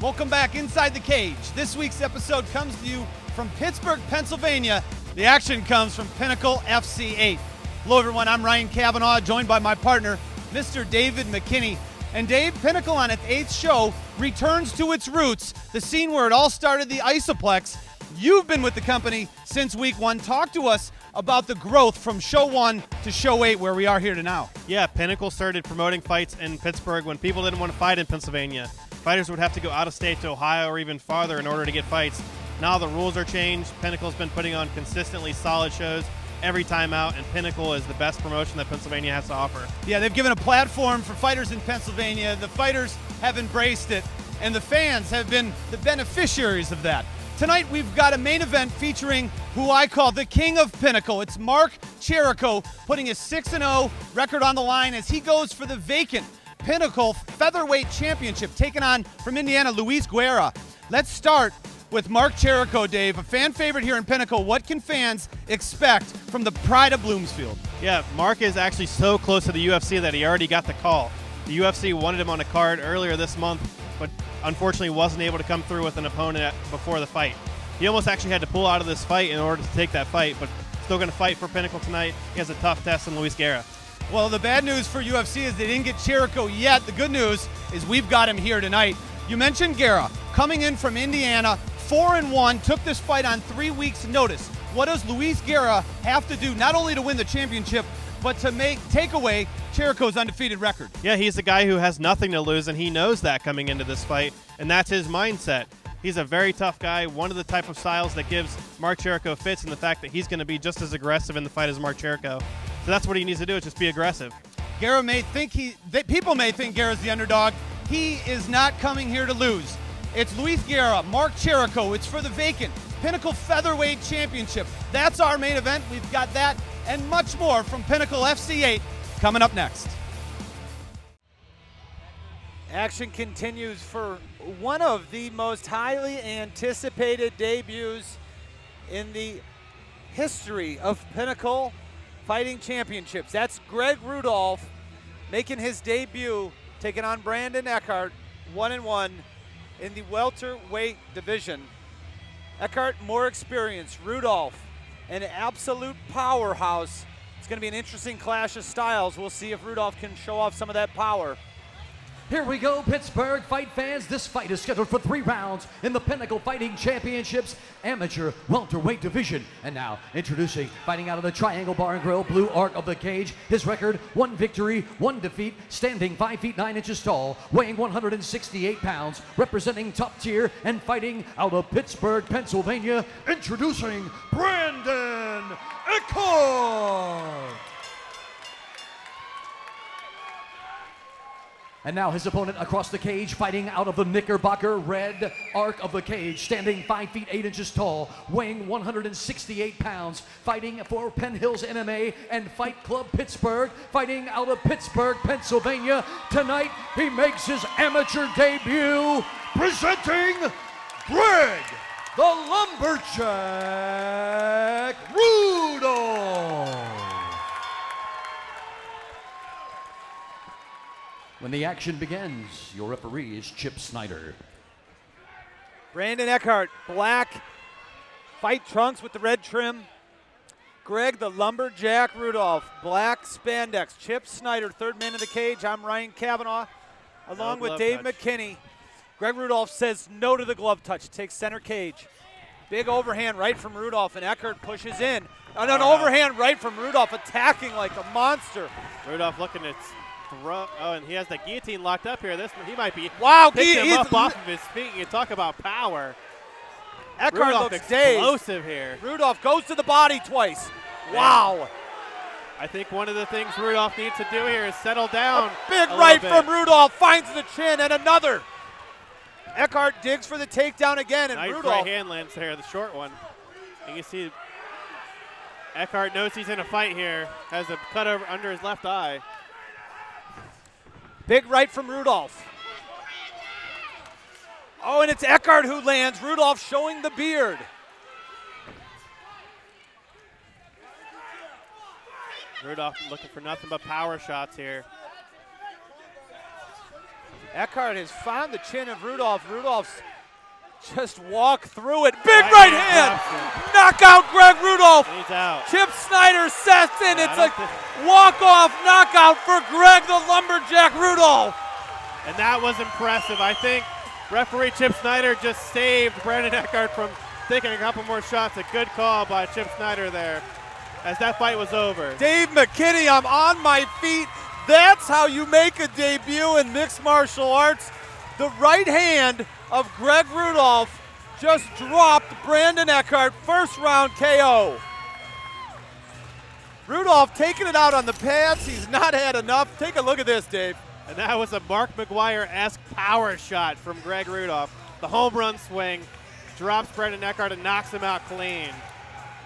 Welcome back inside the cage. This week's episode comes to you from Pittsburgh, Pennsylvania. The action comes from Pinnacle FC8. Hello everyone, I'm Ryan Cavanaugh, joined by my partner, Mr. David McKinney. And Dave, Pinnacle on its 8th show returns to its roots, the scene where it all started, the Isoplex. You've been with the company since week 1. Talk to us about the growth from show 1 to show 8, where we are here to now. Yeah, Pinnacle started promoting fights in Pittsburgh when people didn't want to fight in Pennsylvania. Fighters would have to go out of state to Ohio or even farther in order to get fights. Now the rules are changed. Pinnacle's been putting on consistently solid shows every time out, and Pinnacle is the best promotion that Pennsylvania has to offer. Yeah, they've given a platform for fighters in Pennsylvania. The fighters have embraced it, and the fans have been the beneficiaries of that. Tonight we've got a main event featuring who I call the king of Pinnacle. It's Mark Jericho putting his 6-0 record on the line as he goes for the vacant Pinnacle Featherweight Championship, taking on from Indiana, Luis Guerra. Let's start with Mark Jericho, Dave, a fan favorite here in Pinnacle. What can fans expect from the pride of Bloomsfield? Yeah, Mark is actually so close to the UFC that he already got the call. The UFC wanted him on a card earlier this month, but unfortunately wasn't able to come through with an opponent before the fight. He almost actually had to pull out of this fight in order to take that fight, but still going to fight for Pinnacle tonight. He has a tough test in Luis Guerra. Well, the bad news for UFC is they didn't get Jericho yet. The good news is we've got him here tonight. You mentioned Guerra, coming in from Indiana, 4-1, took this fight on 3 weeks' notice. What does Luis Guerra have to do, not only to win the championship, but to take away Jericho's undefeated record? Yeah, he's the guy who has nothing to lose, and he knows that coming into this fight, and that's his mindset. He's a very tough guy, one of the type of styles that gives Mark Jericho fits, in the fact that he's going to be just as aggressive in the fight as Mark Jericho. So that's what he needs to do, is just be aggressive. Guerra may think people may think Guerra's the underdog. He is not coming here to lose. It's Luis Guerra, Mark Jericho. It's for the vacant Pinnacle Featherweight Championship. That's our main event. We've got that and much more from Pinnacle FC8 coming up next. Action continues for one of the most highly anticipated debuts in the history of Pinnacle Fighting Championships. That's Greg Rudolph making his debut, taking on Brandon Eckhart, 1-1 in the welterweight division. Eckhart more experience, Rudolph an absolute powerhouse. It's going to be an interesting clash of styles. We'll see if Rudolph can show off some of that power. Here we go, Pittsburgh fight fans. This fight is scheduled for 3 rounds in the Pinnacle Fighting Championships Amateur Welterweight Division. And now, introducing, fighting out of the Triangle Bar and Grill, blue arc of the cage. His record, 1 victory, 1 defeat, standing 5 feet 9 inches tall, weighing 168 pounds, representing top tier and fighting out of Pittsburgh, Pennsylvania. Introducing Brandon Eckhart. And now his opponent across the cage, fighting out of the Knickerbocker red arc of the cage, standing 5 feet 8 inches tall, weighing 168 pounds, fighting for Penn Hills MMA and Fight Club Pittsburgh, fighting out of Pittsburgh, Pennsylvania. Tonight, he makes his amateur debut, presenting Greg, the Lumberjack Rudolph. When the action begins, your referee is Chip Snyder. Brandon Eckhart, black fight trunks with the red trim. Greg, the Lumberjack Rudolph, black spandex. Chip Snyder, third man in the cage. I'm Ryan Cavanaugh, along with Dave McKinney. Greg Rudolph says no to the glove touch, takes center cage. Big overhand right from Rudolph, and Eckhart pushes in. And an overhand right from Rudolph, attacking like a monster. Rudolph looking at throw. Oh, and he has the guillotine locked up here. He might be picking him up off of his feet. You talk about power. Eckhart Rudolph looks explosive dazed. Here. Rudolph goes to the body twice. Wow. I think one of the things Rudolph needs to do here is settle down. A big right from Rudolph, finds the chin, and another. Eckhart digs for the takedown again, and nice Rudolph. Right hand lands there, the short one. And you see Eckhart knows he's in a fight here. Has a cut over under his left eye. Big right from Rudolph. Oh, and it's Eckhart who lands. Rudolph showing the beard. Rudolph looking for nothing but power shots here. Eckhart has found the chin of Rudolph. Rudolph's just walked through it. Big right hand! Knockout Greg Rudolph. He's out. Chip Snyder sets in. It's a walk-off knockout for Greg the Lumberjack Rudolph. And that was impressive. I think referee Chip Snyder just saved Brandon Eckhart from taking a couple more shots. A good call by Chip Snyder there as that fight was over. Dave McKinney, I'm on my feet. That's how you make a debut in mixed martial arts. The right hand of Greg Rudolph just dropped Brandon Eckhart, first round KO. Rudolph taking it out on the pads. He's not had enough. Take a look at this, Dave. And that was a Mark McGuire-esque power shot from Greg Rudolph. The home run swing drops Brandon Eckhart and knocks him out clean.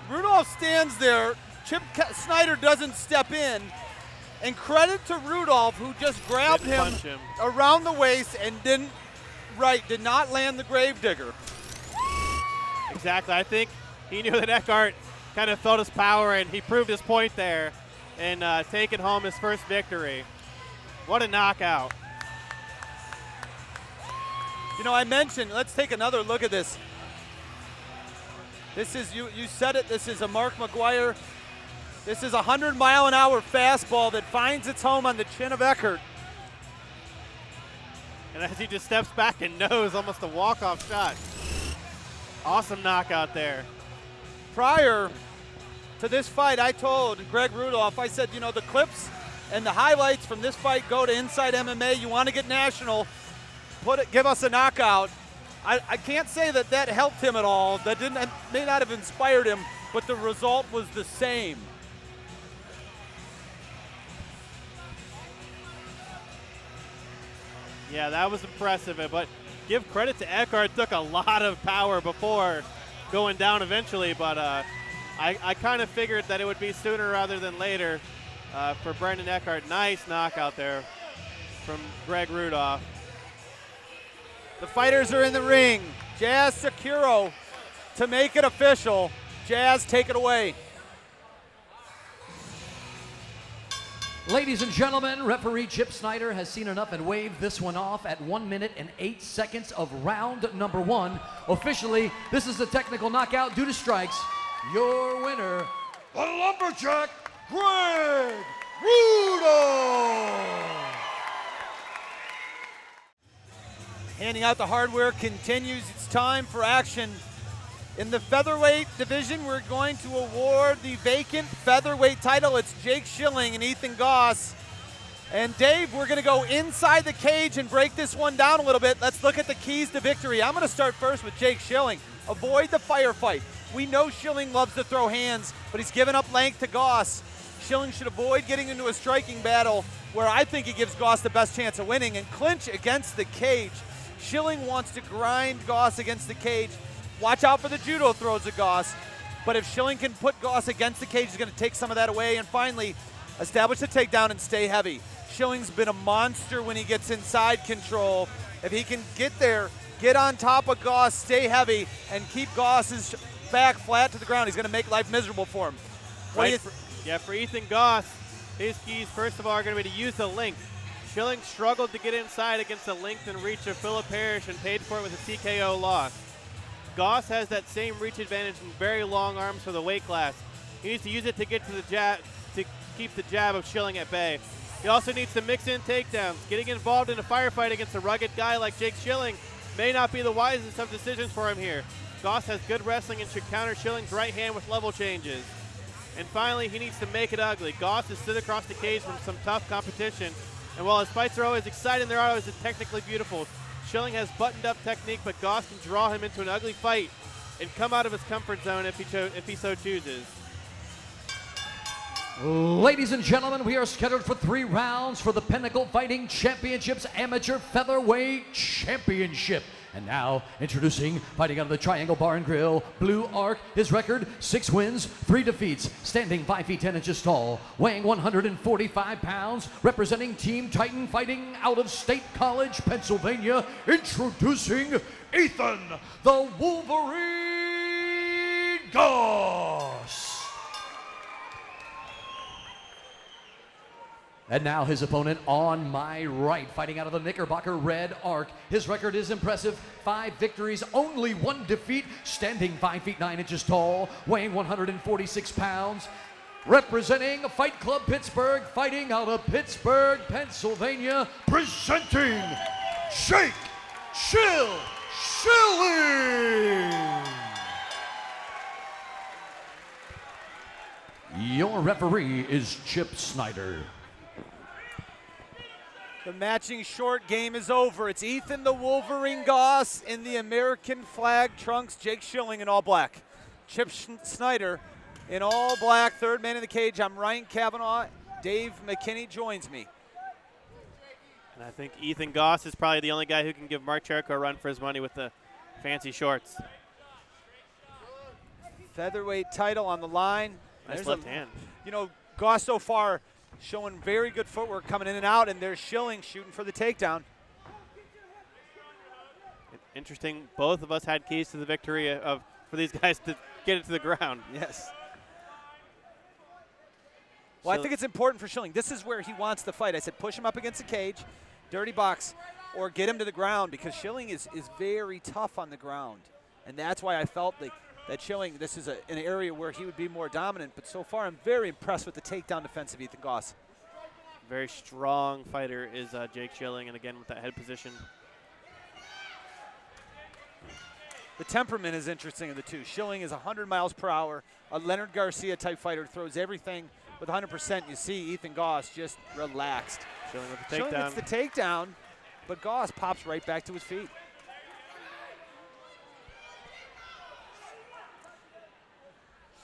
Rudolph stands there. Chip Snyder doesn't step in. And credit to Rudolph, who just grabbed him around the waist and did not land the gravedigger. Exactly. I think he knew that Eckhart kind of felt his power, and he proved his point there and taking home his first victory. What a knockout. You know, I mentioned, let's take another look at this. This is, you said it, this is a Mark McGuire. This is a 100-mile-an-hour fastball that finds its home on the chin of Eckhart. And as he just steps back and knows, almost a walk-off shot. Awesome knockout there. Prior to this fight, I told Greg Rudolph, I said, you know, the clips and the highlights from this fight go to Inside MMA. You want to get national, give us a knockout. I can't say that that helped him at all. That may not have inspired him, but the result was the same. Yeah, that was impressive, but give credit to Eckhart. Took a lot of power before going down eventually, but I kind of figured that it would be sooner rather than later for Brandon Eckhart. Nice knockout there from Greg Rudolph. The fighters are in the ring. Jazz Securo to make it official. Jazz, take it away. Ladies and gentlemen, referee Chip Snyder has seen enough and waved this one off at 1 minute and 8 seconds of round number 1. Officially, this is a technical knockout due to strikes. Your winner, the Lumberjack, Greg Rudolph. Handing out the hardware continues. It's time for action. In the featherweight division, we're going to award the vacant featherweight title. It's Jake Schilling and Ethan Goss. And Dave, we're going to go inside the cage and break this one down a little bit. Let's look at the keys to victory. I'm going to start first with Jake Schilling. Avoid the firefight. We know Schilling loves to throw hands, but he's given up length to Goss. Schilling should avoid getting into a striking battle where I think he gives Goss the best chance of winning and clinch against the cage. Schilling wants to grind Goss against the cage. Watch out for the judo throws of Goss. But if Schilling can put Goss against the cage, he's going to take some of that away. And finally, establish the takedown and stay heavy. Schilling's been a monster when he gets inside control. If he can get there, get on top of Goss, stay heavy, and keep Goss's back flat to the ground, he's going to make life miserable for him. For Ethan Goss, his keys, first of all, are going to be to use the length. Schilling struggled to get inside against the length and reach of Philip Parrish and paid for it with a TKO loss. Goss has that same reach advantage and very long arms for the weight class. He needs to use it to get to the jab, to keep the jab of Schilling at bay. He also needs to mix in takedowns. Getting involved in a firefight against a rugged guy like Jake Schilling may not be the wisest of decisions for him here. Goss has good wrestling and should counter Schilling's right hand with level changes. And finally, he needs to make it ugly. Goss has stood across the cage from some tough competition. And while his fights are always exciting, they're always technically beautiful. Schilling has buttoned up technique, but Goss can draw him into an ugly fight and come out of his comfort zone if he so chooses. Ladies and gentlemen, we are scheduled for 3 rounds for the Pinnacle Fighting Championships Amateur Featherweight Championship. And now, introducing, fighting out of the Triangle Bar and Grill, Blue Arc, his record, 6 wins, 3 defeats, standing 5 feet 10 inches tall, weighing 145 pounds, representing Team Titan, fighting out of State College, Pennsylvania, introducing Ethan, the Wolverine Goss. And now his opponent on my right, fighting out of the Knickerbocker Red Arc. His record is impressive, 5 victories, only 1 defeat, standing 5 feet 9 inches tall, weighing 146 pounds. Representing Fight Club Pittsburgh, fighting out of Pittsburgh, Pennsylvania, presenting Schilling. Your referee is Chip Snyder. The matching short game is over. It's Ethan the Wolverine Goss in the American flag trunks, Jake Schilling in all black. Chip Snyder in all black, third man in the cage. I'm Ryan Cavanaugh. Dave McKinney joins me. And I think Ethan Goss is probably the only guy who can give Mark Jericho a run for his money with the fancy shorts. Featherweight title on the line. Nice left hand. You know, Goss so far showing very good footwork coming in and out, and there's Schilling shooting for the takedown. Interesting, both of us had keys to the victory for these guys to get it to the ground. Yes. Well, I think it's important for Schilling. This is where he wants to fight. I said push him up against the cage, dirty box, or get him to the ground, because Schilling is very tough on the ground. And that's why I felt like that Schilling, this is an area where he would be more dominant. But so far, I'm very impressed with the takedown defense of Ethan Goss. Very strong fighter is Jake Schilling, and again with that head position. The temperament is interesting of the two. Schilling is 100 miles per hour, a Leonard Garcia type fighter, throws everything with 100%. You see Ethan Goss just relaxed. Schilling with the takedown. Schilling gets the takedown, but Goss pops right back to his feet.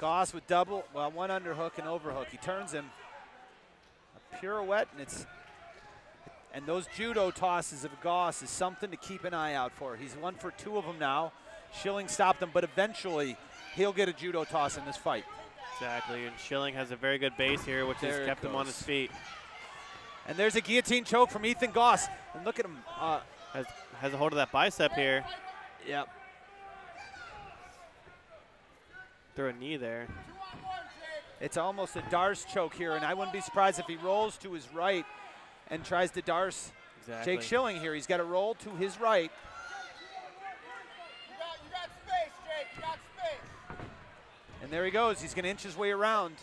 Goss with one underhook and overhook. He turns him, a pirouette, and those judo tosses of Goss is something to keep an eye out for. He's 1 for 2 of them now. Schilling stopped him, but eventually he'll get a judo toss in this fight. Exactly, and Schilling has a very good base here, which has kept him on his feet. And there's a guillotine choke from Ethan Goss. And look at him. Has a hold of that bicep here. Yep. Throw a knee there. It's almost a Darce choke here, and I wouldn't be surprised if he rolls to his right and tries to Darce Jake Schilling here. He's got to roll to his right. You got space, Jake. You got space. And there he goes. He's going to inch his way around.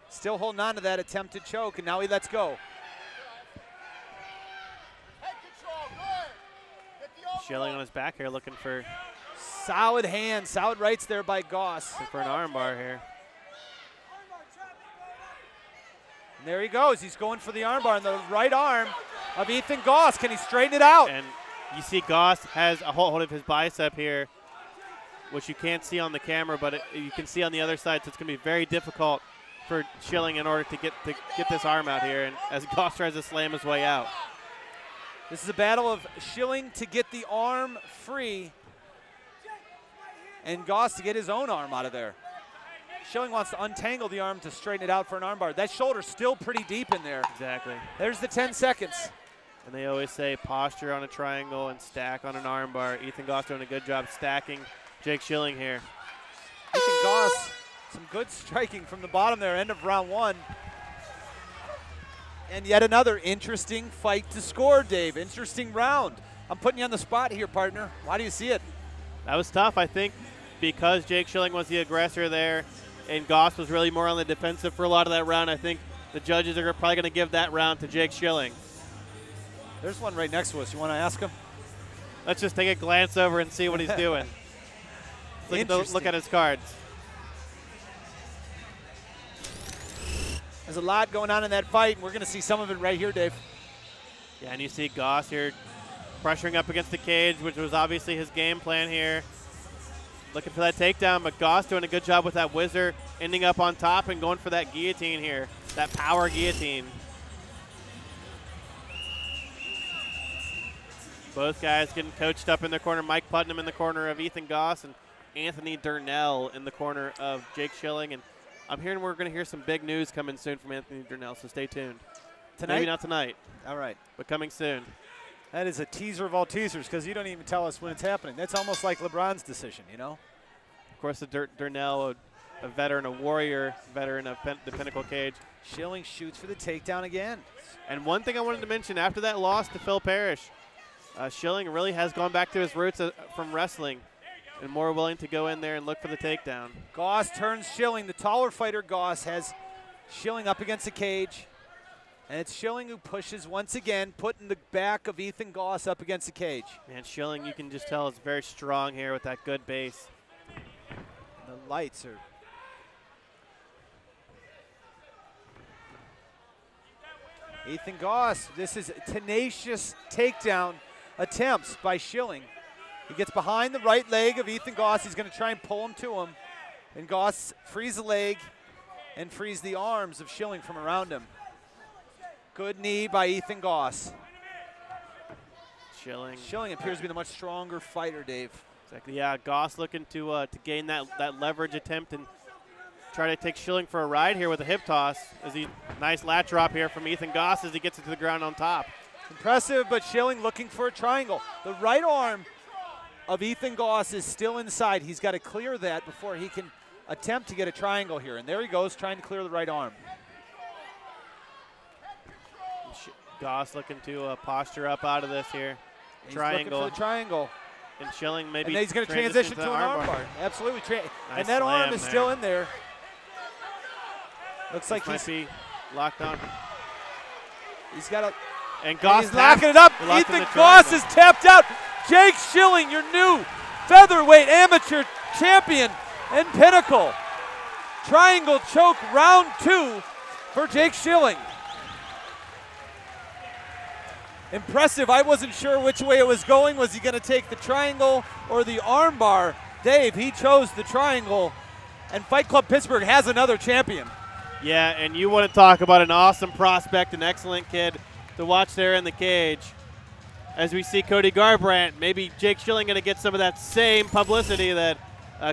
Still holding on to that attempted choke, and now he lets go. Head control, good. Get the Schilling on his back here looking for solid hands, solid rights there by Goss. for an armbar here. And there he goes. He's going for the armbar on the right arm of Ethan Goss. Can he straighten it out? And you see Goss has a hold of his bicep here, which you can't see on the camera, but you can see on the other side, so it's going to be very difficult for Schilling in order to get this arm out here, and as Goss tries to slam his way out. This is a battle of Schilling to get the arm free and Goss to get his own arm out of there. Schilling wants to untangle the arm to straighten it out for an armbar. That shoulder's still pretty deep in there. Exactly. There's the 10 seconds. And they always say posture on a triangle and stack on an armbar. Ethan Goss doing a good job stacking Jake Schilling here. Ethan Goss, some good striking from the bottom there, end of round 1. And yet another interesting fight to score, Dave. Interesting round. I'm putting you on the spot here, partner. Why do you see it? That was tough, I think, because Jake Schilling was the aggressor there and Goss was really more on the defensive for a lot of that round. I think the judges are probably going to give that round to Jake Schilling. There's one right next to us. You want to ask him? Let's just take a glance over and see what he's doing. Look at his cards. There's a lot going on in that fight, and we're going to see some of it right here, Dave. Yeah, and you see Goss here pressuring up against the cage, which was obviously his game plan here. Looking for that takedown, but Goss doing a good job with that whizzer, ending up on top and going for that guillotine here, that power guillotine. Both guys getting coached up in their corner. Mike Putnam in the corner of Ethan Goss and Anthony Durnell in the corner of Jake Schilling. And I'm hearing we're going to hear some big news coming soon from Anthony Durnell, so stay tuned. Tonight? Maybe not tonight. All right. But coming soon. That is a teaser of all teasers because you don't even tell us when it's happening. That's almost like LeBron's decision, you know? Of course, the Durnell a veteran, a warrior veteran of the Pinnacle cage. Schilling shoots for the takedown again. And one thing I wanted to mention, after that loss to Phil Parrish, Schilling really has gone back to his roots from wrestling and more willing to go in there and look for the takedown. Goss turns Schilling. The taller fighter, Goss, has Schilling up against the cage. And it's Schilling who pushes once again, putting the back of Ethan Goss up against the cage. Man, Schilling, you can just tell, is very strong here with that good base. The lights are... Ethan Goss, this is tenacious takedown attempts by Schilling. He gets behind the right leg of Ethan Goss. He's going to try and pull him to him. And Goss frees the leg and frees the arms of Schilling from around him. Good knee by Ethan Goss. Schilling appears to be the much stronger fighter, Dave. Exactly, yeah. Goss looking to gain that leverage attempt and try to take Schilling for a ride here with a hip toss. Nice lat drop here from Ethan Goss as he gets it to the ground on top. Impressive, but Schilling looking for a triangle. The right arm of Ethan Goss is still inside. He's got to clear that before he can attempt to get a triangle here. And there he goes, trying to clear the right arm. Goss looking to posture up out of this here. He's looking for the triangle. And Schilling maybe. And then he's going to transition to an arm bar. Absolutely. And that arm is still in there. Looks like might be locked on. He's got a. And Goss he's locking it up. Ethan Goss is tapped out. Jake Schilling, your new featherweight amateur champion in Pinnacle. Triangle choke round 2 for Jake Schilling. Impressive. I wasn't sure which way it was going. Was he going to take the triangle or the arm bar? Dave, he chose the triangle. And Fight Club Pittsburgh has another champion. Yeah, and you want to talk about an awesome prospect, an excellent kid to watch there in the cage. As we see Cody Garbrandt, maybe Jake Schilling going to get some of that same publicity that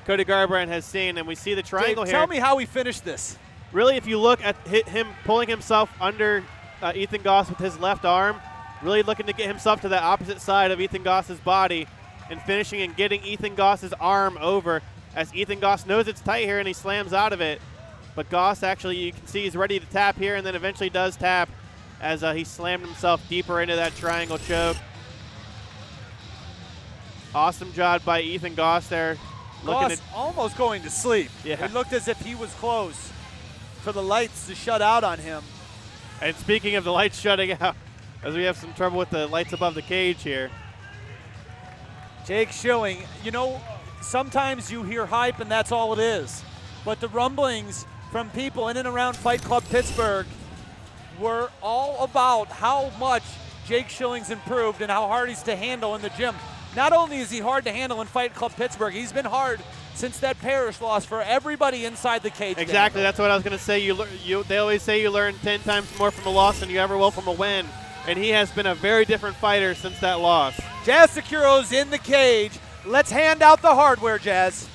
Cody Garbrandt has seen. And we see the triangle Dave, here. Tell me how we finished this. Really, if you look at him pulling himself under Ethan Goss with his left arm, really looking to get himself to the opposite side of Ethan Goss's body and finishing and getting Ethan Goss's arm over as Ethan Goss knows it's tight here and he slams out of it. But Goss actually, you can see he's ready to tap here and then eventually does tap as he slammed himself deeper into that triangle choke. Awesome job by Ethan Goss there. Goss almost going to sleep. Yeah. It looked as if he was close for the lights to shut out on him. And speaking of the lights shutting out, as we have some trouble with the lights above the cage here. Jake Schilling, you know, sometimes you hear hype and that's all it is. But the rumblings from people in and around Fight Club Pittsburgh were all about how much Jake Schilling's improved and how hard he's to handle in the gym. Not only is he hard to handle in Fight Club Pittsburgh, he's been hard since that Parrish loss for everybody inside the cage. Exactly, that's what I was going to say. They always say you learn 10 times more from a loss than you ever will from a win. And he has been a very different fighter since that loss. Jazz Securo's in the cage. Let's hand out the hardware, Jazz.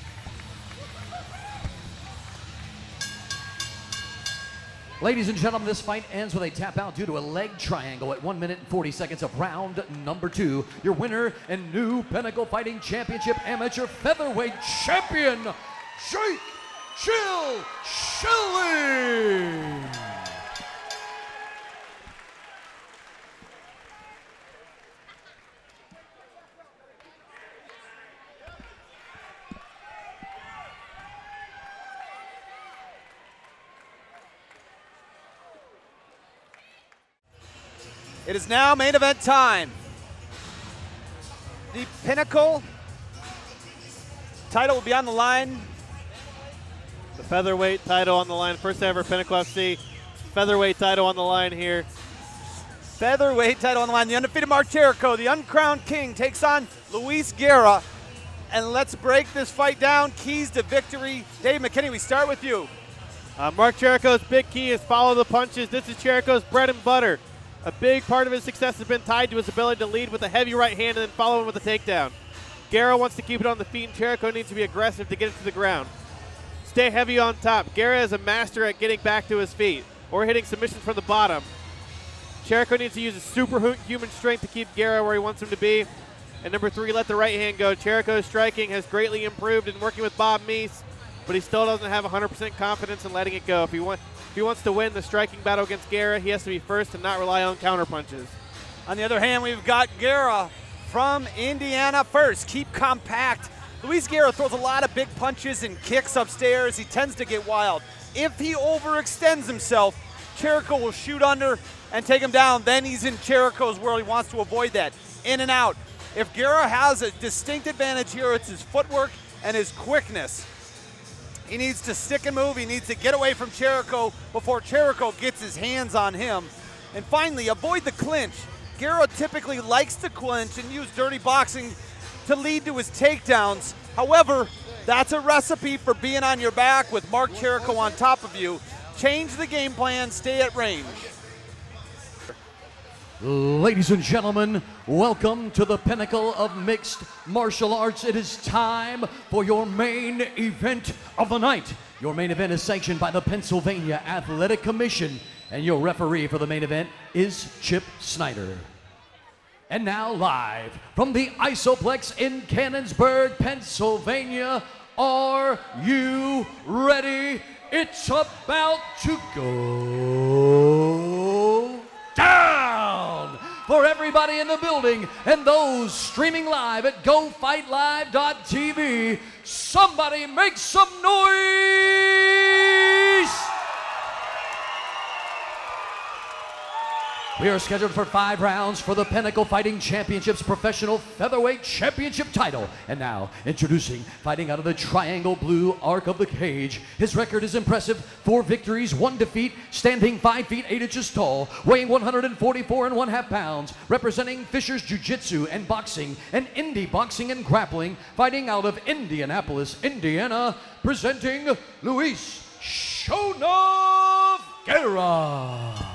Ladies and gentlemen, this fight ends with a tap out due to a leg triangle at 1 minute and 40 seconds of round number 2. Your winner and new Pinnacle Fighting Championship Amateur Featherweight Champion, Jake Schilling. It is now main event time. The Pinnacle title will be on the line. The featherweight title on the line. First ever Pinnacle FC featherweight title on the line here. Featherweight title on the line. The undefeated Mark Jericho, the uncrowned king, takes on Luis Guerra. And let's break this fight down. Keys to victory. Dave McKinney, we start with you. Mark Jericho's big key is follow the punches. This is Jericho's bread and butter. A big part of his success has been tied to his ability to lead with a heavy right hand and then follow him with a takedown. Guerra wants to keep it on the feet, and Jericho needs to be aggressive to get it to the ground. Stay heavy on top. Guerra is a master at getting back to his feet or hitting submissions from the bottom. Jericho needs to use his superhuman strength to keep Guerra where he wants him to be. And number 3, let the right hand go. Jericho's striking has greatly improved in working with Bob Meese but he still doesn't have 100% confidence in letting it go. If he wants to win the striking battle against Guerra, he has to be first and not rely on counter punches. On the other hand, we've got Guerra from Indiana first. Keep compact. Luis Guerra throws a lot of big punches and kicks upstairs. He tends to get wild. If he overextends himself, Jericho will shoot under and take him down. Then he's in Jericho's world. He wants to avoid that. In and out. If Guerra has a distinct advantage here, it's his footwork and his quickness. He needs to stick and move. He needs to get away from Jericho before Jericho gets his hands on him. And finally, avoid the clinch. Guerra typically likes to clinch and use dirty boxing to lead to his takedowns. However, that's a recipe for being on your back with Mark Jericho on top of you. Change the game plan, stay at range. Ladies and gentlemen, welcome to the Pinnacle of Mixed Martial Arts. It is time for your main event of the night. Your main event is sanctioned by the Pennsylvania Athletic Commission, and your referee for the main event is Chip Snyder. And now live from the Isoplex in Cannonsburg, Pennsylvania, are you ready? It's about to go down for everybody in the building and those streaming live at GoFightLive.tv. Somebody make some noise! We are scheduled for 5 rounds for the Pinnacle Fighting Championships Professional Featherweight Championship title. And now, introducing, fighting out of the triangle blue arc of the cage. His record is impressive: 4 victories, 1 defeat, standing 5 feet 8 inches tall, weighing 144.5 pounds, representing Fisher's Jiu-Jitsu and boxing, and indie boxing and grappling, fighting out of Indianapolis, Indiana, presenting Luis Shonov Guerra.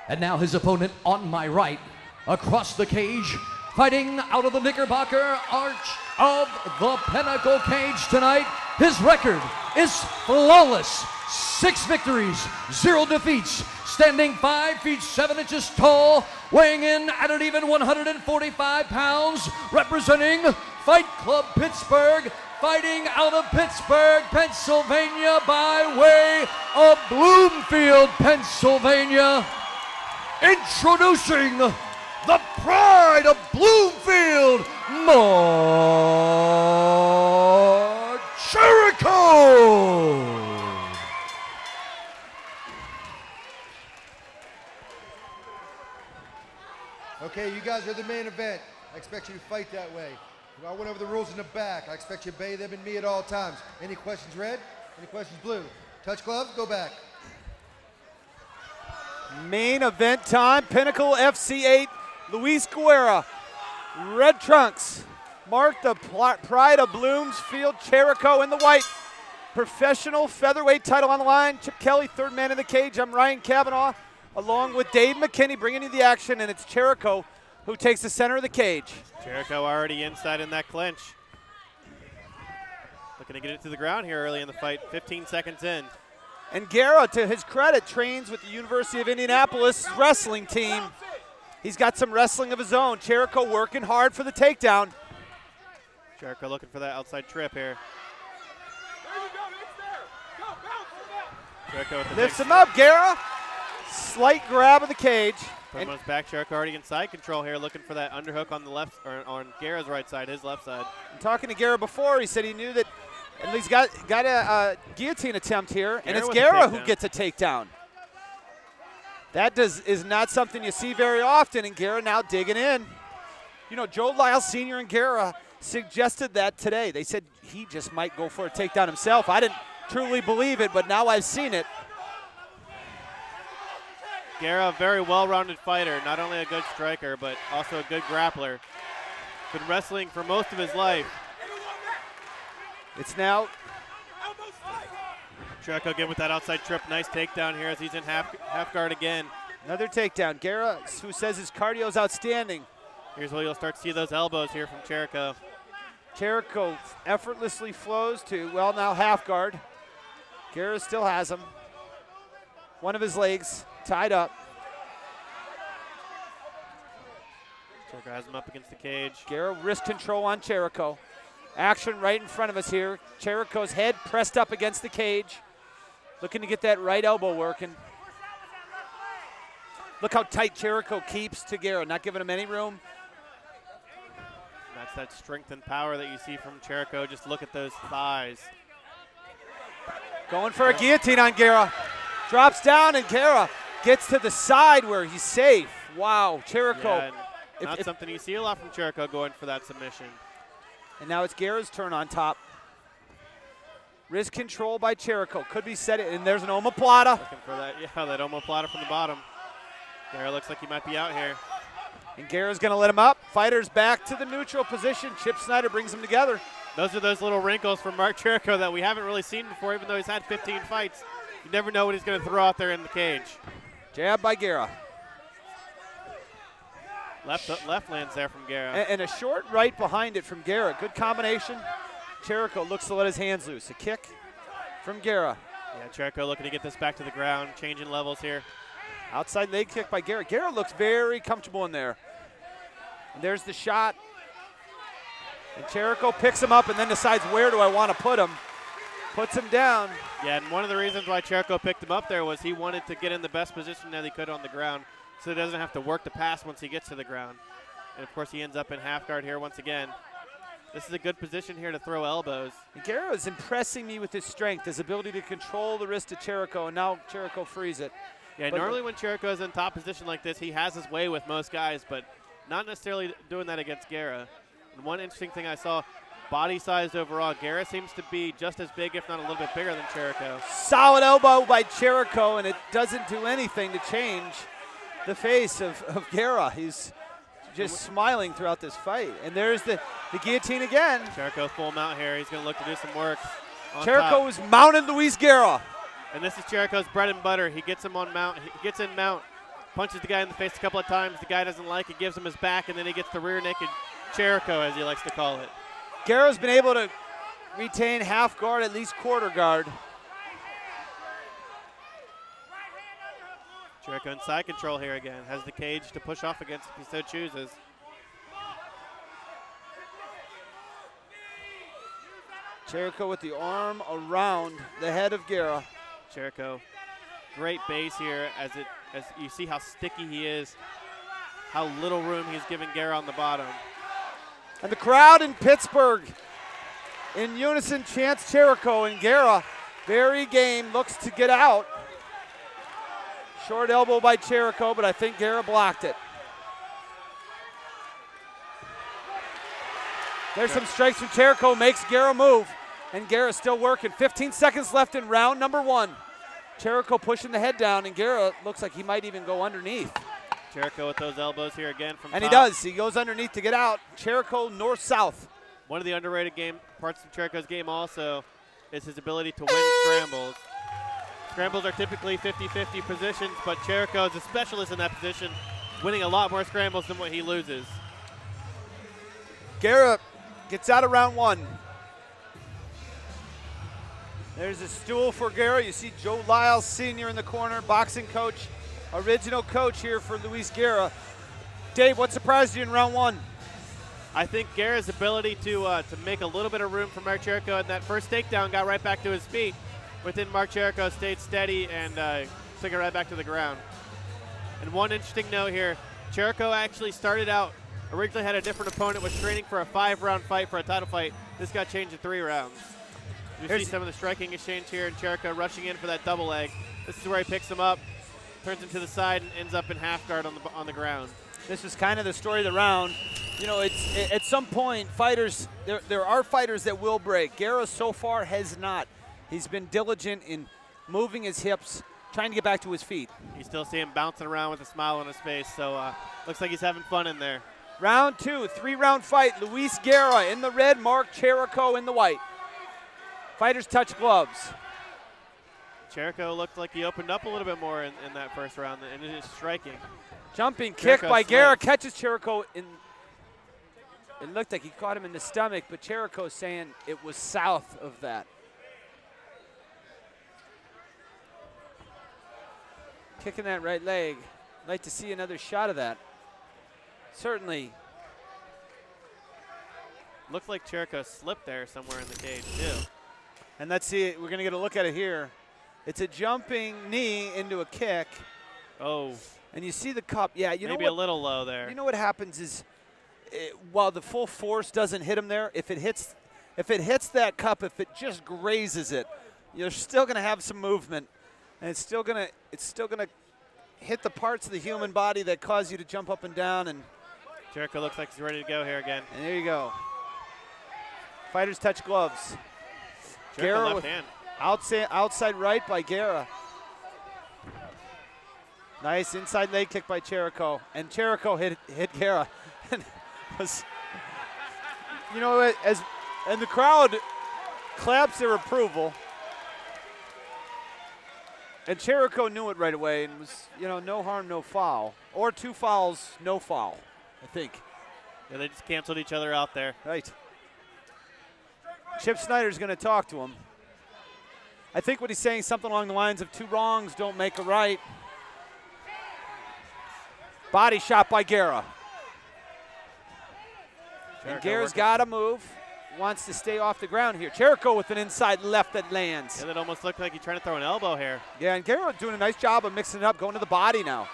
And now his opponent on my right, across the cage, fighting out of the Knickerbocker arch of the Pinnacle cage tonight. His record is flawless: 6 victories, 0 defeats, standing 5 feet 7 inches tall, weighing in at an even 145 pounds, representing Fight Club Pittsburgh, fighting out of Pittsburgh, Pennsylvania, by way of Bloomfield, Pennsylvania. Introducing the pride of Bloomfield, Mark Jericho. Okay, you guys are the main event. I expect you to fight that way. I went over the rules in the back. I expect you to obey them and me at all times. Any questions, red? Any questions, blue? Touch gloves, go back. Main event time, Pinnacle FC8, Luis Guerra, red trunks. Mark the pride of Bloomfield, Jericho in the white. Professional featherweight title on the line. Chip Kelly, third man in the cage. I'm Ryan Cavanaugh, along with Dave McKinney, bringing you the action, and it's Jericho who takes the center of the cage. Jericho already inside in that clinch. Looking to get it to the ground here early in the fight, 15 seconds in. And Guerra, to his credit, trains with the University of Indianapolis wrestling team. He's got some wrestling of his own. Jericho working hard for the takedown. Jericho looking for that outside trip here. Jericho with the lifts him up, Guerra. Slight grab of the cage. Put him on his back. Jericho already in side control here, looking for that underhook on the left, or on Guerra's right side, his left side. I'm talking to Guerra before. He said he knew that and he's got a guillotine attempt here, and it's Guerra who gets a takedown. That is not something you see very often, and Guerra now digging in. You know, Joe Lyle Sr. and Guerra suggested that today. They said he just might go for a takedown himself. I didn't truly believe it, but now I've seen it. Guerra, a very well-rounded fighter, not only a good striker, but also a good grappler. Been wrestling for most of his life. It's now Jericho again with that outside trip. Nice takedown here as he's in half guard again. Another takedown. Guerra, who says his cardio is outstanding. Here's where you'll start to see those elbows here from Jericho. Jericho effortlessly flows to, well, now half guard. Guerra still has him. One of his legs tied up. Jericho has him up against the cage. Guerra wrist control on Jericho. Action right in front of us here. Jericho's head pressed up against the cage. Looking to get that right elbow working. Look how tight Jericho keeps to Guerra, not giving him any room. That's that strength and power that you see from Jericho. Just look at those thighs. Going for a guillotine on Guerra. Drops down and Guerra gets to the side where he's safe. Wow, Jericho. Yeah, not something you see a lot from Jericho going for that submission. And now it's Guerra's turn on top. Wrist control by Jericho. Could be set it, and there's an omoplata. Looking for that, yeah, that omoplata from the bottom. Guerra looks like he might be out here. And Guerra's gonna let him up. Fighters back to the neutral position. Chip Snyder brings them together. Those are those little wrinkles from Mark Jericho that we haven't really seen before, even though he's had 15 fights. You never know what he's gonna throw out there in the cage. Jab by Guerra. Left lands there from Guerra. And a short right behind it from Guerra. Good combination. Jericho looks to let his hands loose. A kick from Guerra. Yeah, Jericho looking to get this back to the ground, changing levels here. Outside leg kick by Guerra. Guerra looks very comfortable in there. And there's the shot. And Jericho picks him up and then decides, where do I want to put him? Puts him down. Yeah, and one of the reasons why Jericho picked him up there was he wanted to get in the best position that he could on the ground so he doesn't have to work the pass once he gets to the ground. And, of course, he ends up in half guard here once again. This is a good position here to throw elbows. And Guerra is impressing me with his strength, his ability to control the wrist of Jericho, and now Jericho frees it. Yeah, but normally when Jericho is in top position like this, he has his way with most guys, but not necessarily doing that against Guerra. And one interesting thing I saw, body size overall, Guerra seems to be just as big, if not a little bit bigger than Jericho. Solid elbow by Jericho, and it doesn't do anything to change the face of Guerra. He's just smiling throughout this fight. And there's the guillotine again. Jericho full mount here. He's going to look to do some work. Jericho is mounted Luis Guerra. And this is Jericho's bread and butter. He gets him on mount. He gets in mount, punches the guy in the face a couple of times. The guy doesn't like it, gives him his back, and then he gets the rear naked Jericho, as he likes to call it. Guerra's been able to retain half guard, at least quarter guard. Jericho in side control here again. Has the cage to push off against if he so chooses. Jericho with the arm around the head of Guerra. Jericho, great base here as you see how sticky he is, how little room he's giving Guerra on the bottom. And the crowd in Pittsburgh in unison chants Jericho, and Guerra, very game, looks to get out. Short elbow by Jericho, but I think Guerra blocked it. There's some strikes from Jericho, makes Guerra move, and Guerra still working. 15 seconds left in round number 1. Jericho pushing the head down, and Guerra looks like he might even go underneath. Jericho with those elbows here again from and top. He does. He goes underneath to get out. Jericho north-south. One of the underrated parts of Jericho's game also is his ability to win scrambles. Scrambles are typically 50-50 positions, but Jericho is a specialist in that position, winning a lot more scrambles than what he loses. Guerra gets out of round 1. There's a stool for Guerra. You see Joe Lyles Sr. in the corner, boxing coach, original coach here for Luis Guerra. Dave, what surprised you in round 1? I think Guerra's ability to make a little bit of room for Mark Jericho, and that first takedown got right back to his feet. Within Mark Jericho stayed steady and took it right back to the ground. And one interesting note here, Jericho actually started out, originally had a different opponent, was training for a 5-round fight for a title fight. This got changed to 3 rounds. You see some of the striking exchange here, and Jericho rushing in for that double leg. This is where he picks him up, turns him to the side, and ends up in half guard on the ground. This is kind of the story of the round. You know, it's at some point, fighters, there are fighters that will break. Guerra so far has not. He's been diligent in moving his hips, trying to get back to his feet. You still see him bouncing around with a smile on his face, so looks like he's having fun in there. Round 2, 3-round fight. Luis Guerra in the red, Mark Jericho in the white. Fighters touch gloves. Jericho looked like he opened up a little bit more in that first round, and it is striking. Jumping Jericho kick by slips. Guerra, catches Jericho in. It looked like he caught him in the stomach, but Jericho saying it was south of that. Kicking that right leg. Like to see another shot of that. Certainly Looked like Jericho slipped there somewhere in the cage, too. And let's see, we're going to get a look at it here. It's a jumping knee into a kick. Oh. And you see the cup. Yeah, you know what? Maybe a little low there. You know what happens is, while the full force doesn't hit him there, if it hits that cup, if it just grazes it, you're still going to have some movement, and it's still going to hit the parts of the human body that cause you to jump up and down. And Jericho looks like he's ready to go here again. And there you go. Fighters touch gloves. Jericho Guerra left with hand. outside right by Guerra. Nice inside leg kick by Jericho, and Jericho hit Guerra, and was, you know, and the crowd claps their approval. And Jericho knew it right away, and was, you know, no harm, no foul, or 2 fouls, no foul, I think. Yeah, they just canceled each other out there. Right. Chip Snyder's going to talk to him. I think what he's saying is something along the lines of 2 wrongs don't make a right. Body shot by Guerra. And Guerra's got to move. Wants to stay off the ground here. Jericho with an inside left that lands. Yeah, that almost looked like he's trying to throw an elbow here. Yeah, and Guerra doing a nice job of mixing it up, going to the body now.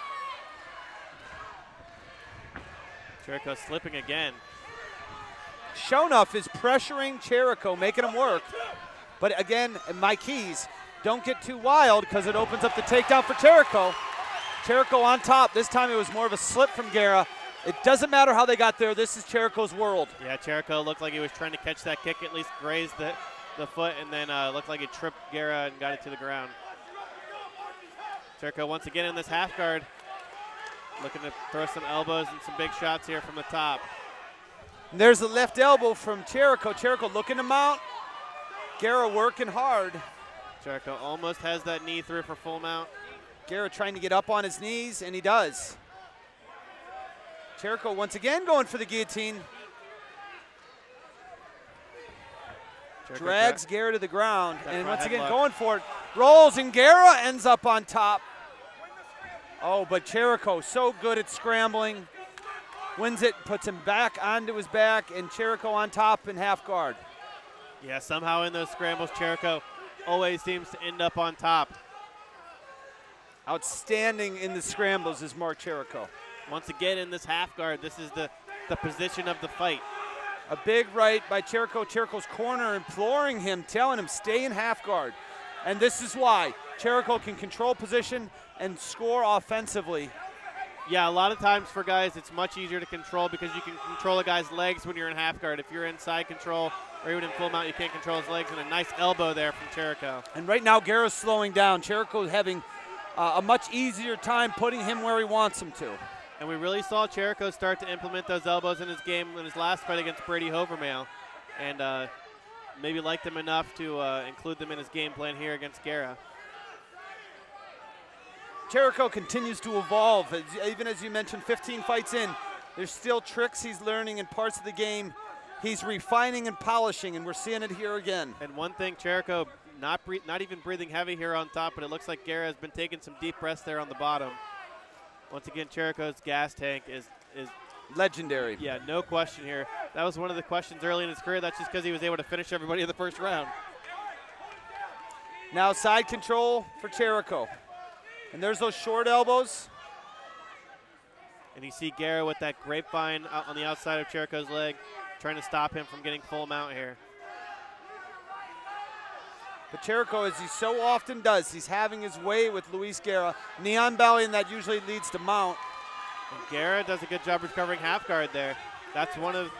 Jericho slipping again. Shonuff is pressuring Jericho, making him work. But again, my keys, don't get too wild because it opens up the takedown for Jericho. Jericho on top. This time it was more of a slip from Guerra. It doesn't matter how they got there. This is Jericho's world. Yeah, Jericho looked like he was trying to catch that kick, at least grazed the foot, and then looked like he tripped Guerra and got it to the ground. Jericho once again in this half guard, looking to throw some elbows and some big shots here from the top. And there's the left elbow from Jericho. Jericho looking to mount. Guerra working hard. Jericho almost has that knee through for full mount. Guerra trying to get up on his knees, and he does. Jericho once again going for the guillotine. Jericho Drags Guerra to the ground, and once again headlock. going for it. Rolls, and Guerra ends up on top. Oh, but Jericho so good at scrambling. Wins it, puts him back onto his back, and Jericho on top in half guard. Yeah, somehow in those scrambles, Jericho always seems to end up on top. Outstanding in the scrambles is Mark Jericho. Once again in this half guard, this is the position of the fight. A big right by Jericho. Jericho's corner imploring him, telling him stay in half guard. And this is why Jericho can control position and score offensively. Yeah, a lot of times for guys, it's much easier to control because you can control a guy's legs when you're in half guard. If you're in side control or even in full mount, you can't control his legs. And a nice elbow there from Jericho. And right now, Guerra's slowing down. Jericho's having a much easier time putting him where he wants him to. And we really saw Jericho start to implement those elbows in his game in his last fight against Brady Hovermail. And maybe liked them enough to include them in his game plan here against Guerra. Jericho continues to evolve. Even as you mentioned, 15 fights in, there's still tricks he's learning in parts of the game. He's refining and polishing, and we're seeing it here again. And one thing, Jericho not even breathing heavy here on top, but it looks like Guerra has been taking some deep breaths there on the bottom. Once again, Jericho's gas tank is legendary. Yeah, no question here. That was one of the questions early in his career. That's just because he was able to finish everybody in the first round. Now side control for Jericho. And there's those short elbows. And you see Guerra with that grapevine out on the outside of Jericho's leg, trying to stop him from getting full mount here. But Jericho, as he so often does, he's having his way with Luis Guerra. Knee on belly, and that usually leads to mount. And Guerra does a good job recovering half guard there. That's one of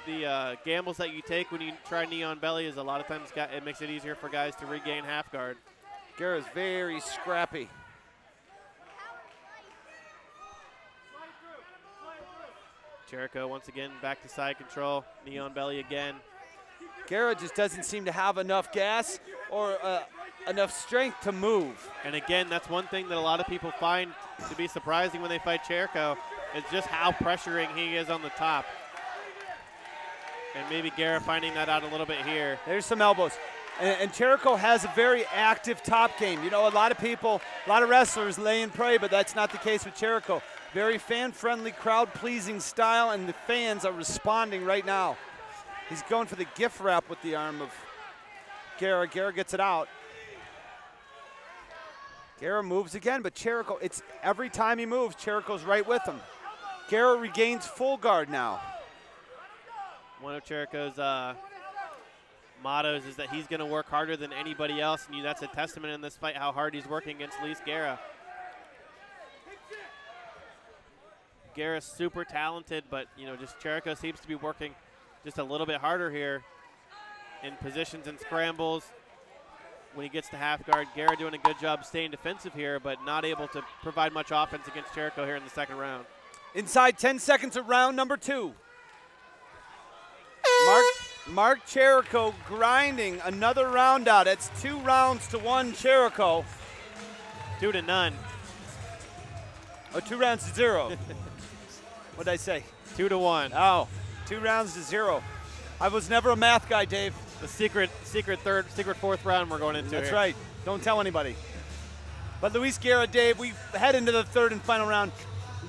the gambles that you take when you try knee on belly. Is a lot of times it makes it easier for guys to regain half guard. Guerra's very scrappy. Jericho once again back to side control, knee on belly again. Guerra just doesn't seem to have enough gas or enough strength to move. And again, that's one thing that a lot of people find to be surprising when they fight Jericho, is just how pressuring he is on the top. And maybe Guerra finding that out a little bit here. There's some elbows. And Jericho has a very active top game. You know, a lot of wrestlers lay and pray, but that's not the case with Jericho. Very fan-friendly, crowd-pleasing style, and the fans are responding right now. He's going for the gift wrap with the arm of Guerra. Guerra gets it out. Guerra moves again, but Jericho, it's every time he moves, Jericho's right with him. Guerra regains full guard now. One of Jericho's mottos is that he's going to work harder than anybody else, and that's a testament in this fight how hard he's working against Luis Guerra. Guerra's super talented, but just Jericho seems to be working just a little bit harder here in positions and scrambles. When he gets to half guard, Guerra doing a good job staying defensive here, but not able to provide much offense against Jericho here in the second round. Inside 10 seconds of round number 2. Mark Jericho grinding another round out. It's 2 rounds to 1 Jericho. 2 to none. Oh, 2 rounds to 0. What did I say? 2 to 1. Oh, 2 rounds to 0. I was never a math guy, Dave. The secret fourth round we're going into. That's here. right. Don't tell anybody. But Luis Guerra, Dave, we head into the third and final round.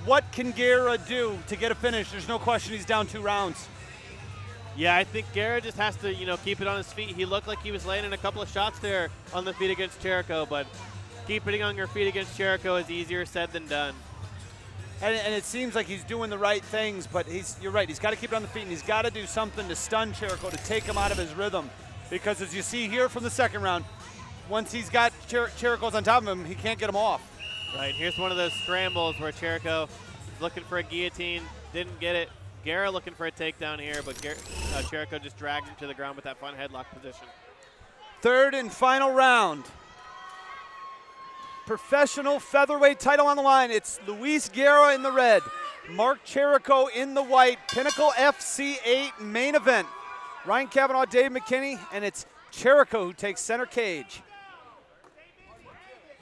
What can Guerra do to get a finish? There's no question he's down 2 rounds. Yeah, I think Guerra just has to, keep it on his feet. He looked like he was landing a couple of shots there on the feet against Jericho, but keeping on your feet against Jericho is easier said than done. And it seems like he's doing the right things, but you're right. He's got to keep it on the feet, and he's got to do something to stun Jericho, to take him out of his rhythm. Because as you see here from the second round, once he's got Jericho's on top of him, he can't get him off. Right, here's one of those scrambles where Jericho is looking for a guillotine, didn't get it. Guerra looking for a takedown here, but Jericho just dragged him to the ground with that front headlock position. Third and final round. Professional featherweight title on the line. It's Luis Guerra in the red, Mark Jericho in the white. Pinnacle FC8 main event. Ryan Cavanaugh, Dave McKinney, and it's Jericho who takes center cage.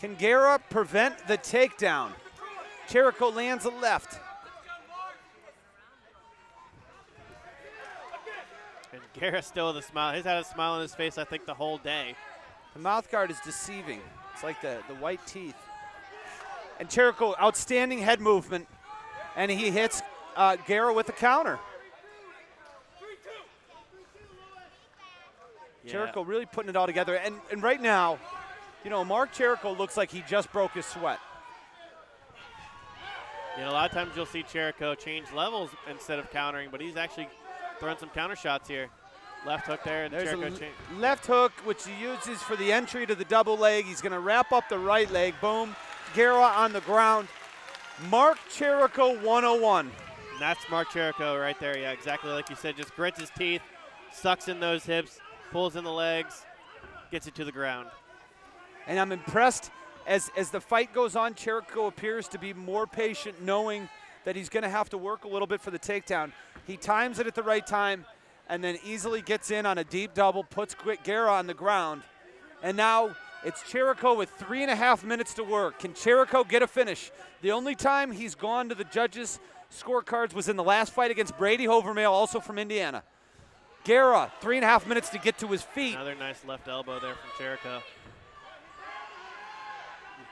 Can Guerra prevent the takedown? Jericho lands a left. And Guerra still with a smile. He's had a smile on his face, I think, the whole day. The mouth guard is deceiving. It's like the white teeth. And Jericho, outstanding head movement. And he hits Guerra with a counter. Yeah. Jericho really putting it all together. And right now, Mark Jericho looks like he just broke his sweat. A lot of times you'll see Jericho change levels instead of countering, but he's actually throwing some counter shots here. Left hook there, and There's Jericho a left hook, which he uses for the entry to the double leg. He's going to wrap up the right leg. Boom. Guerra on the ground. Mark Jericho 101. And that's Mark Jericho right there. Yeah, exactly like you said. Just grits his teeth, sucks in those hips, pulls in the legs, gets it to the ground. And I'm impressed as the fight goes on. Jericho appears to be more patient, knowing that he's going to have to work a little bit for the takedown. He times it at the right time, and then easily gets in on a deep double, puts Guerra on the ground. And now it's Jericho with 3.5 minutes to work. Can Jericho get a finish? The only time he's gone to the judges' scorecards was in the last fight against Brady Hovermail, also from Indiana. Guerra, 3.5 minutes to get to his feet. Another nice left elbow there from Jericho.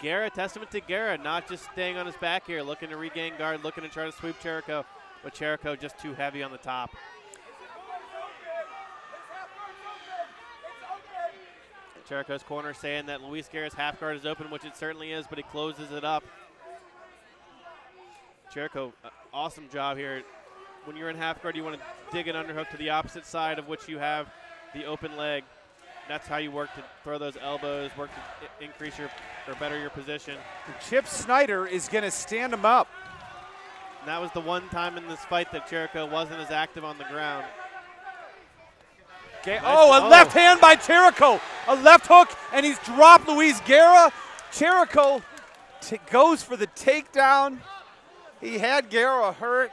Guerra, testament to Guerra, not just staying on his back here, looking to regain guard, looking to try to sweep Jericho, but Jericho just too heavy on the top. Jericho's corner saying that Luis Guerra's half guard is open, which it certainly is, but he closes it up. Jericho, awesome job here. When you're in half guard, you want to dig an underhook to the opposite side of which you have the open leg. That's how you work to throw those elbows, work to increase or better your position. Chip Snyder is going to stand him up. And that was the one time in this fight that Jericho wasn't as active on the ground. Okay. Oh, a left hand by Jericho. A left hook, and he's dropped Luis Guerra. Jericho goes for the takedown. He had Guerra hurt.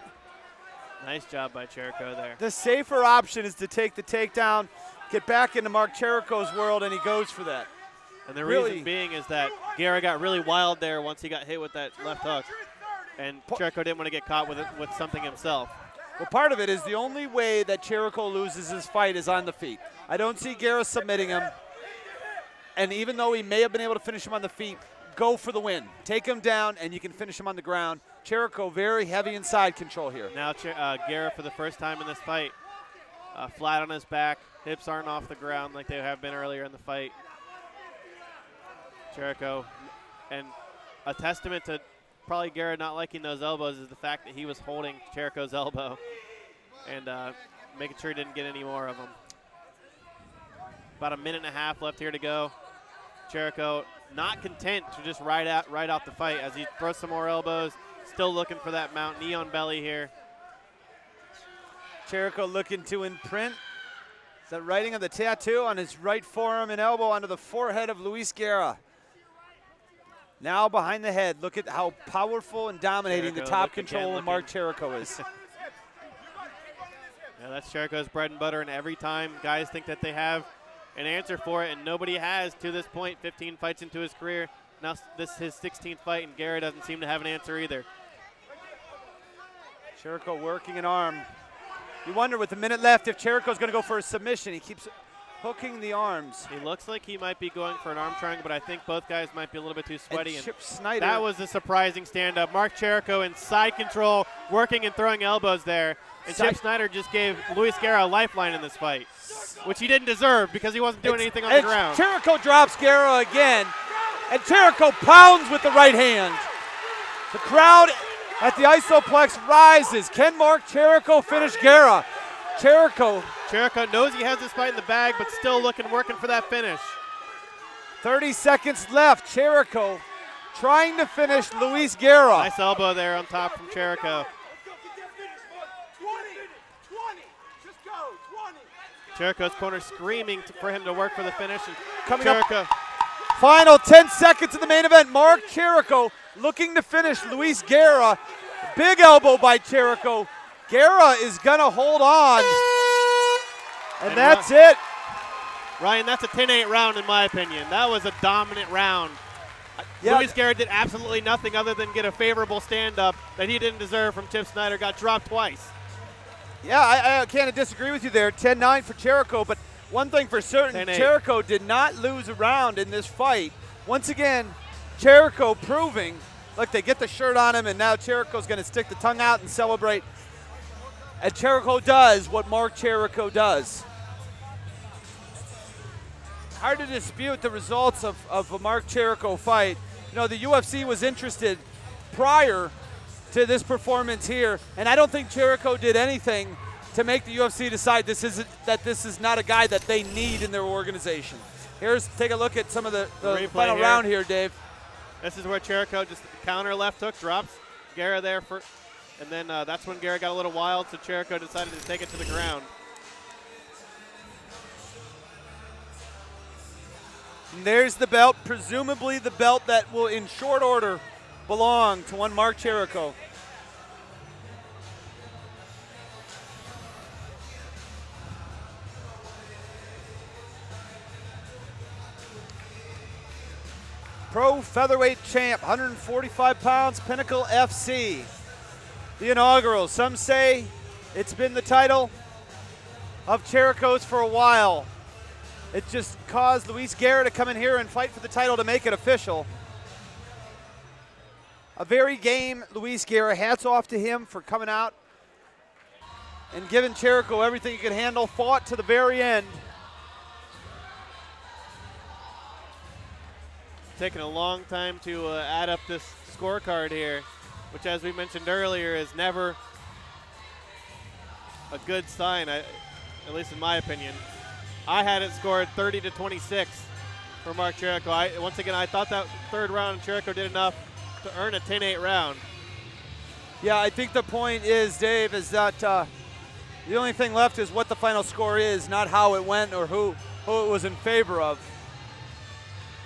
Nice job by Jericho there. The safer option is to take the takedown, get back into Mark Jericho's world, and he goes for that. And the reason being is that Guerra got really wild there once he got hit with that left hook. And Jericho didn't want to get caught with something himself. Well, part of it is the only way that Jericho loses his fight is on the feet. I don't see Guerra submitting him. And even though he may have been able to finish him on the feet, go for the win. Take him down, and you can finish him on the ground. Jericho very heavy in side control here. Now Guerra for the first time in this fight, flat on his back. Hips aren't off the ground like they have been earlier in the fight. Jericho, and a testament to probably Guerra not liking those elbows is the fact that he was holding Jericho's elbow and making sure he didn't get any more of them. About a minute and a half left here to go. Jericho not content to just ride out the fight as he throws some more elbows. Still looking for that mount, knee on belly here. Jericho looking to imprint the writing of the tattoo on his right forearm and elbow onto the forehead of Luis Guerra. Now behind the head, look at how powerful and dominating the top control of Mark Jericho is. Yeah, that's Jericho's bread and butter, and every time guys think that they have an answer for it, and nobody has to this point. 15 fights into his career. Now this is his 16th fight, and Guerra doesn't seem to have an answer either. Jericho working an arm. You wonder with a minute left if Jericho's going to go for a submission. He keeps hooking the arms. He looks like he might be going for an arm triangle, but I think both guys might be a little bit too sweaty. And Chip Snyder. That was a surprising stand-up. Mark Jericho in side control, working and throwing elbows there. And Chip Snyder just gave Luis Guerra a lifeline in this fight, which he didn't deserve because he wasn't doing anything on the ground. Jericho drops Guerra again, and Jericho pounds with the right hand. The crowd at the Isoplex rises. Can Mark Jericho finish Guerra? Jericho knows he has this fight in the bag, but still working for that finish. 30 seconds left. Jericho trying to finish Luis Guerra. Nice elbow there on top from Jericho. 20, just go, 20. Jericho's corner screaming for him to work for the finish. And Coming Jericho. up, final 10 seconds of the main event. Mark Jericho looking to finish Luis Guerra. Big elbow by Jericho. Guerra is gonna hold on. And that's it. Ryan, that's a 10-8 round in my opinion. That was a dominant round. Yeah. Luis Guerra did absolutely nothing other than get a favorable stand-up that he didn't deserve from Chip Snyder. Got dropped twice. Yeah, I can't disagree with you there. 10-9 for Jericho, but one thing for certain, 10-8. Jericho did not lose a round in this fight. Once again, Jericho proving, look, they get the shirt on him, and now Jericho's going to stick the tongue out and celebrate. And Jericho does what Mark Jericho does. Hard to dispute the results of a Mark Jericho fight. You know, the UFC was interested prior to this performance here, and I don't think Jericho did anything to make the UFC decide this is not a guy that they need in their organization. Take a look at some of the final round here, Dave. This is where Jericho just counter left hook, drops Guerra there, and then that's when Guerra got a little wild, so Jericho decided to take it to the ground. And there's the belt, presumably the belt that will, in short order, belong to one Mark Jericho. Pro featherweight champ, 145 pounds, Pinnacle FC. The inaugural. Some say it's been the title of Jericho's for a while. It just caused Luis Guerra to come in here and fight for the title to make it official. A very game Luis Guerra. Hats off to him for coming out and giving Jericho everything he could handle. Fought to the very end. Taking a long time to add up this scorecard here, which, as we mentioned earlier, is never a good sign, at least in my opinion. I had it scored 30-26 for Mark Jericho. Once again, I thought that third round Jericho did enough to earn a 10-8 round. Yeah, I think the point is, Dave, is that the only thing left is what the final score is, not how it went or who it was in favor of.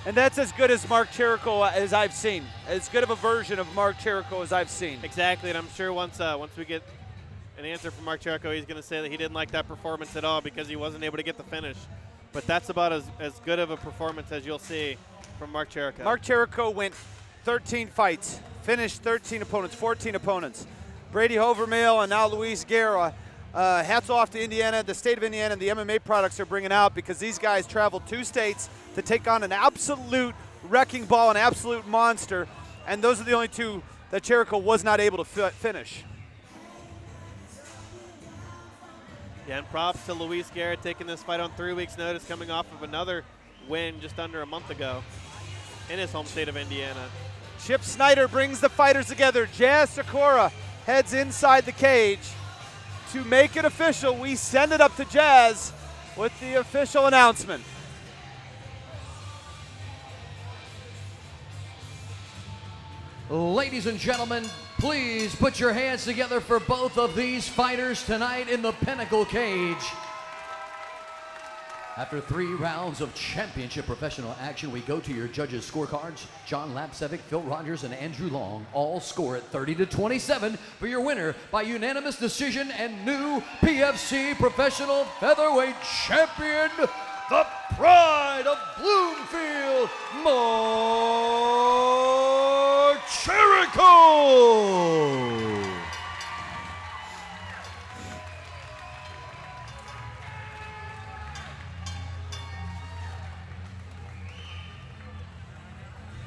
And that's as good as Mark Jericho as I've seen. As good of a version of Mark Jericho as I've seen. Exactly, and I'm sure once we get an answer from Mark Jericho, he's going to say that he didn't like that performance at all because he wasn't able to get the finish. But that's about as good of a performance as you'll see from Mark Jericho. Mark Jericho went 13 fights, finished 13 opponents, 14 opponents. Brady Hovermail and now Luis Guerra. Hats off to Indiana, the state of Indiana, and the MMA products they're bringing out, because these guys traveled 2 states to take on an absolute wrecking ball, an absolute monster. And those are the only 2 that Jericho was not able to finish. Yeah, and props to Luis Guerra taking this fight on 3 weeks' notice, coming off of another win just under a month ago in his home state of Indiana. Chip Snyder brings the fighters together. Jazz Sakura heads inside the cage. To make it official, we send it up to Jazz with the official announcement. Ladies and gentlemen, please put your hands together for both of these fighters tonight in the Pinnacle cage. After 3 rounds of championship professional action, we go to your judges' scorecards. John Lapsevic, Phil Rogers, and Andrew Long all score at 30-27 for your winner by unanimous decision and new PFC professional featherweight champion, the Pride of Bloomfield, Mark Jericho!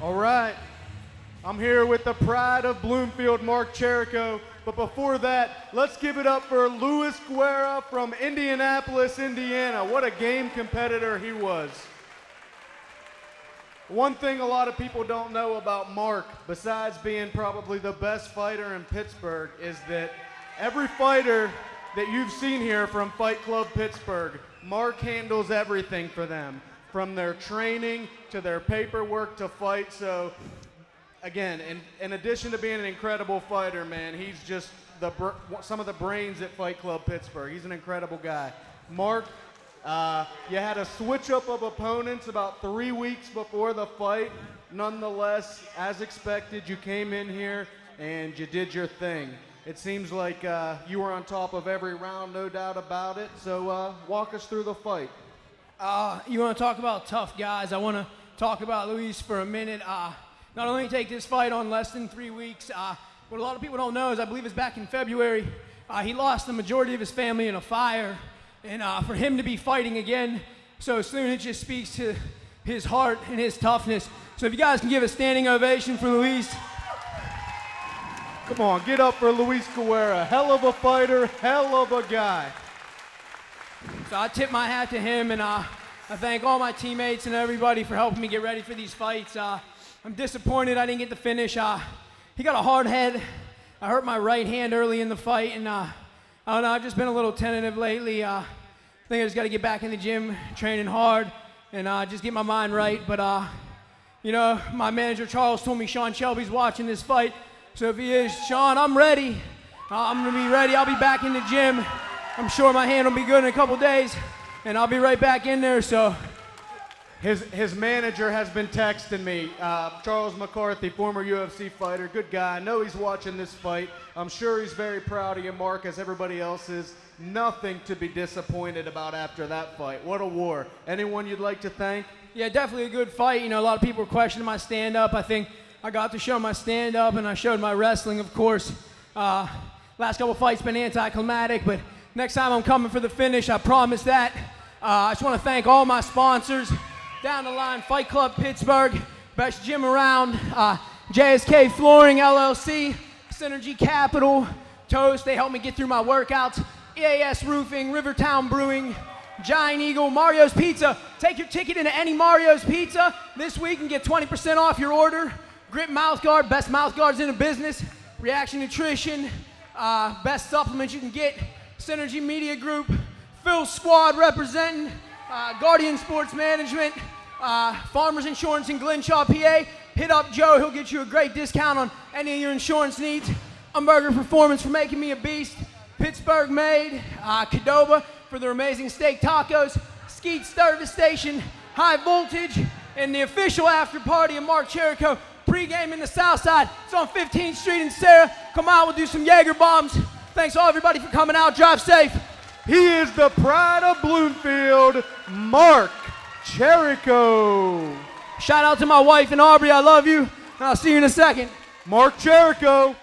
All right, I'm here with the Pride of Bloomfield, Mark Jericho. But before that, let's give it up for Luis Guerra from Indianapolis, Indiana. What a game competitor he was. One thing a lot of people don't know about Mark, besides being probably the best fighter in Pittsburgh, is that every fighter that you've seen here from Fight Club Pittsburgh, Mark handles everything for them, from their training to their paperwork to fight. So again, in addition to being an incredible fighter, man, he's just some of the brains at Fight Club Pittsburgh. He's an incredible guy. Mark, you had a switch up of opponents about 3 weeks before the fight. Nonetheless, as expected, you came in here and you did your thing. It seems like you were on top of every round, no doubt about it. So walk us through the fight. You want to talk about tough guys? I want to talk about Luis for a minute. Not only take this fight on less than 3 weeks, what a lot of people don't know is I believe it's back in February. He lost the majority of his family in a fire, and for him to be fighting again so soon, it just speaks to his heart and his toughness. So if you guys can give a standing ovation for Luis. Come on, get up for Luis Guerra. Hell of a fighter, hell of a guy. So I tip my hat to him, and I thank all my teammates and everybody for helping me get ready for these fights. I'm disappointed I didn't get the finish. He got a hard head. I hurt my right hand early in the fight, and I don't know, I've just been a little tentative lately. I think I just got to get back in the gym, training hard, and just get my mind right. But, you know, my manager Charles told me Sean Shelby's watching this fight. So if he is, Sean, I'm ready. I'm going to be ready. I'll be back in the gym. I'm sure my hand will be good in a couple days, and I'll be right back in there. So his manager has been texting me. Charles McCarthy, former UFC fighter, good guy. I know he's watching this fight. I'm sure he's very proud of you, Mark, as everybody else is. Nothing to be disappointed about after that fight. What a war. Anyone you'd like to thank? Yeah, definitely a good fight. You know, a lot of people were questioning my stand-up. I think I got to show my stand-up, and I showed my wrestling, of course. Last couple fights been anticlimactic, but next time I'm coming for the finish, I promise that. I just want to thank all my sponsors. Down the line, Fight Club Pittsburgh, best gym around, JSK Flooring LLC, Synergy Capital, Toast, they helped me get through my workouts, EAS Roofing, Rivertown Brewing, Giant Eagle, Mario's Pizza. Take your ticket into any Mario's Pizza this week and get 20% off your order. Grip Mouth Guard, best mouth guards in the business. Reaction Nutrition, best supplements you can get. Synergy Media Group, Phil Squad representing, Guardian Sports Management, Farmers Insurance in Glenshaw, PA. Hit up Joe, he'll get you a great discount on any of your insurance needs. Umberger Performance for making me a beast. Pittsburgh Made, Qdoba for their amazing steak tacos. Skeet Service Station, High Voltage, and the official after party of Mark Jericho. Pre-game in the South Side. It's on 15th Street in Sarah. Come on, we'll do some Jaeger bombs. Thanks all everybody for coming out. Drive safe. He is the Pride of Bloomfield, Mark Jericho. Shout out to my wife and Aubrey. I love you. And I'll see you in a second. Mark Jericho.